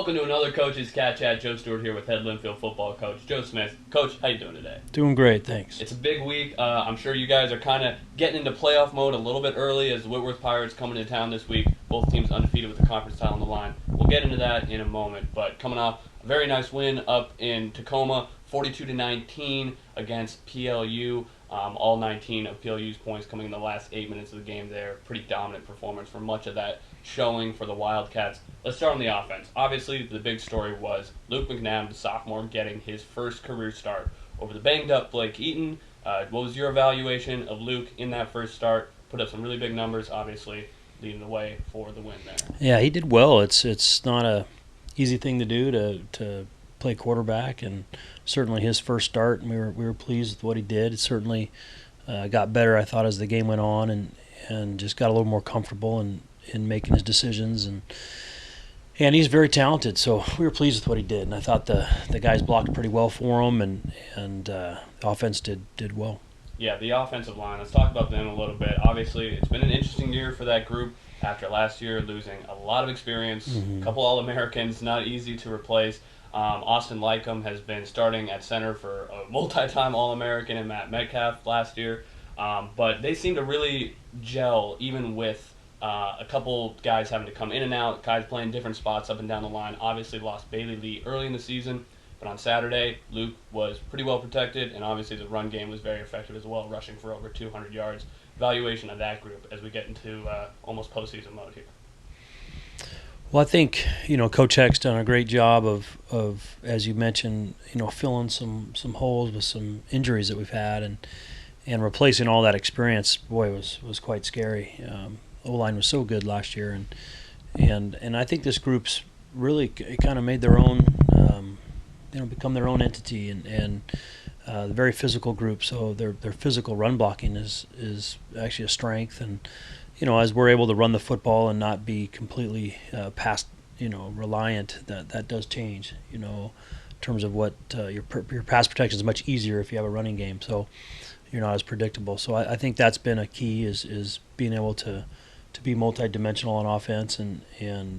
Welcome to another Coach's CatChat. Joe Stewart here with head Linfield football coach Joe Smith. Coach, how you doing today? Doing great, thanks. It's a big week. I'm sure you guys are kind of getting into playoff mode a little bit early as the Whitworth Pirates coming into town this week. Both teams undefeated with the conference title on the line. We'll get into that in a moment. But coming off a very nice win up in Tacoma, 42-19 against PLU. All 19 of PLU's points coming in the last 8 minutes of the game there. Pretty dominant performance for much of that showing for the Wildcats. Let's start on the offense. Obviously, the big story was Luke McNabb, the sophomore, getting his first career start over the banged-up Blake Eaton. What was your evaluation of Luke in that first start? Put up some really big numbers, obviously, leading the way for the win there. Yeah, he did well. It's not a easy thing to do to play quarterback, and certainly his first start, and we were pleased with what he did. It certainly got better, I thought, as the game went on, and just got a little more comfortable in making his decisions, and he's very talented. So we were pleased with what he did, and I thought the guys blocked pretty well for him, and the offense did well. Yeah, the offensive line. Let's talk about them a little bit. Obviously, it's been an interesting year for that group after last year losing a lot of experience, a couple All-Americans, not easy to replace. Austin Lycum has been starting at center for a multi-time All-American and Matt Metcalf last year. But they seem to really gel even with a couple guys having to come in and out, guys playing different spots up and down the line. Obviously lost Bailey Lee early in the season, but on Saturday, Luke was pretty well protected, and obviously the run game was very effective as well, rushing for over 200 yards. Evaluation of that group as we get into almost postseason mode here. Well, I think, Coach Heck's done a great job of as you mentioned, filling some holes with some injuries that we've had, and replacing all that experience. Boy, was quite scary. O-line was so good last year, and I think this group's really kind of made their own, become their own entity, and the very physical group. So their physical run blocking is actually a strength, and as we're able to run the football and not be completely past reliant, that does change. In terms of what your pass protection is much easier if you have a running game. So you're not as predictable. So I think that's been a key is being able to be multi-dimensional on offense, and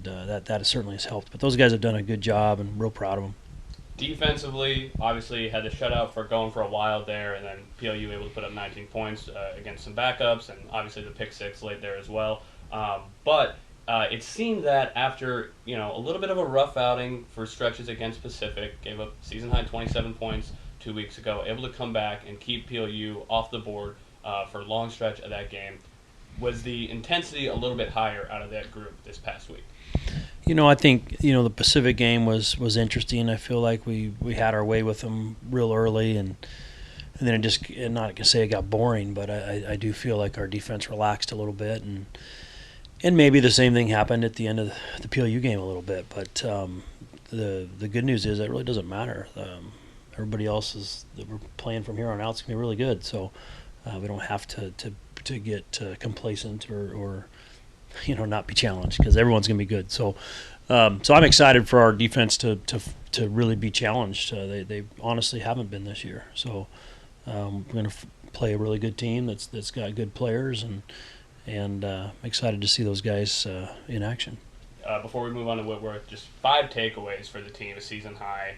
that certainly has helped. But those guys have done a good job, and real proud of them. Defensively, obviously had the shutout for going for a while there, and then PLU able to put up 19 points against some backups, and obviously the pick six late there as well. But it seemed that after a little bit of a rough outing for stretches against Pacific, gave up season-high 27 points 2 weeks ago, able to come back and keep PLU off the board for a long stretch of that game. Was the intensity a little bit higher out of that group this past week? I think the Pacific game was interesting. I feel like we had our way with them real early, and then it just, not to say it got boring, but I do feel like our defense relaxed a little bit, and maybe the same thing happened at the end of the PLU game a little bit. But the good news is it really doesn't matter. Everybody else that we're playing from here on out is going to be really good, so we don't have to get complacent or not be challenged, because everyone's going to be good. So I'm excited for our defense to really be challenged. They honestly haven't been this year. So we're going to play a really good team that's got good players, and I'm excited to see those guys in action. Before we move on to Whitworth, just 5 takeaways for the team, a season high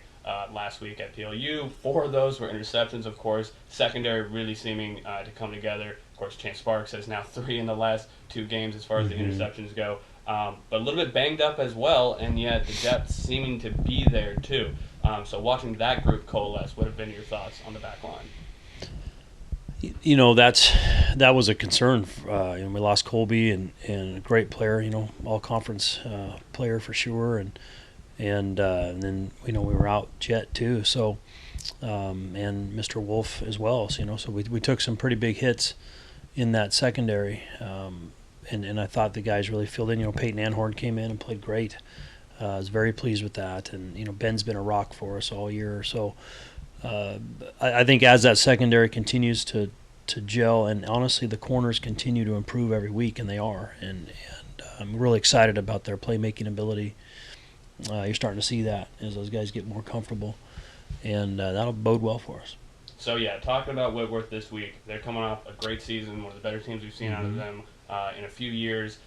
last week at PLU. 4 of those were interceptions, of course. Secondary really seeming to come together. Of course, Chance Sparks has now 3 in the last 2 games as far as the interceptions go. But a little bit banged up as well, and yet the depth seeming to be there too. So watching that group coalesce, what have been your thoughts on the back line? That was a concern. We lost Colby, and a great player, all conference player for sure, and then we were out Jet too. So and Mr. Wolf as well. So we took some pretty big hits in that secondary, and I thought the guys really filled in. Peyton Anhorn came in and played great. I was very pleased with that, and Ben's been a rock for us all year. So I think as that secondary continues to gel, and honestly the corners continue to improve every week, and they are, and I'm really excited about their playmaking ability. You're starting to see that as those guys get more comfortable, and that'll bode well for us. So yeah, talking about Whitworth this week, they're coming off a great season, one of the better teams we've seen out of them in a few years,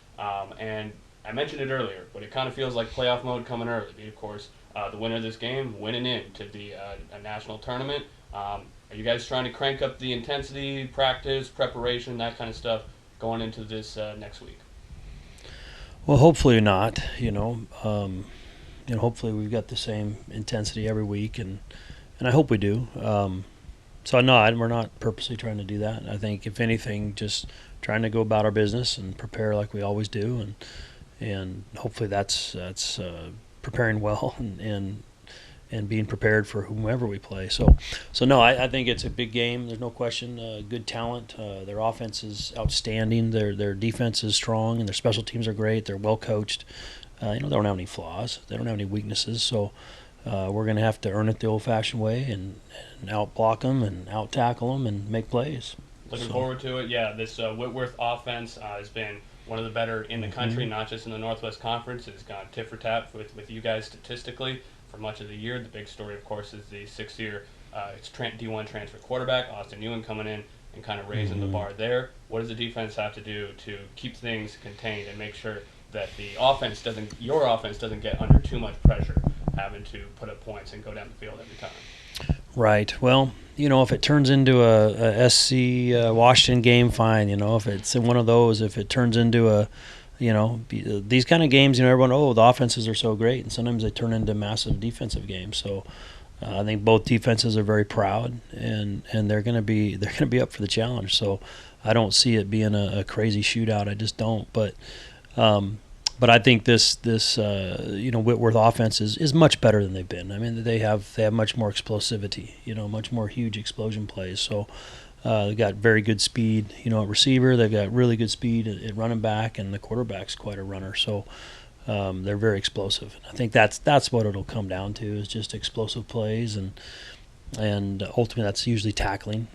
and I mentioned it earlier, but it kind of feels like playoff mode coming early. Of course, the winner of this game winning into the a national tournament. Are you guys trying to crank up the intensity, practice, preparation, that kind of stuff going into this next week? Well, hopefully not. Hopefully we've got the same intensity every week, and I hope we do. So no, we're not purposely trying to do that. I think if anything, just trying to go about our business and prepare like we always do, and hopefully that's preparing well and being prepared for whomever we play. So no, I think it's a big game. There's no question. Good talent. Their offense is outstanding. Their defense is strong, and their special teams are great. They're well coached. They don't have any flaws. They don't have any weaknesses. So we're going to have to earn it the old-fashioned way and out-block them and out-tackle them and make plays. Looking forward to it. Yeah, this Whitworth offense has been one of the better in the country, not just in the Northwest Conference. It's gone tit for tat with you guys statistically for much of the year. The big story, of course, is the sixth-year D1 transfer quarterback, Austin Ewan, coming in and kind of raising the bar there. What does the defense have to do to keep things contained and make sure that your offense doesn't get under too much pressure, having to put up points and go down the field every time? Right. Well, if it turns into a SC Washington game, fine. If it's one of those, if it turns into these kind of games, everyone, the offenses are so great, and sometimes they turn into massive defensive games. So I think both defenses are very proud, and they're going to be up for the challenge. So I don't see it being a crazy shootout. I just don't. But I think this Whitworth offense is much better than they've been. I mean, they have much more explosivity, much more huge explosion plays. So they've got very good speed, at receiver. They've got really good speed at running back, and the quarterback's quite a runner. So they're very explosive. I think that's what it'll come down to, is just explosive plays, and ultimately that's usually tackling.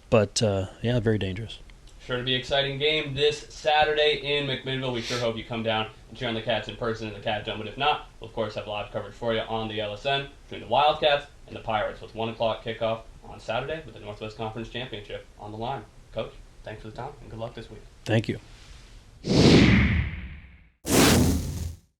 But very dangerous. Sure to be an exciting game this Saturday in McMinnville. We sure hope you come down and cheer on the Cats in person in the Cat Dome. But if not, we'll of course have live coverage for you on the LSN between the Wildcats and the Pirates with 1 o'clock kickoff on Saturday with the Northwest Conference Championship on the line. Coach, thanks for the time and good luck this week. Thank you.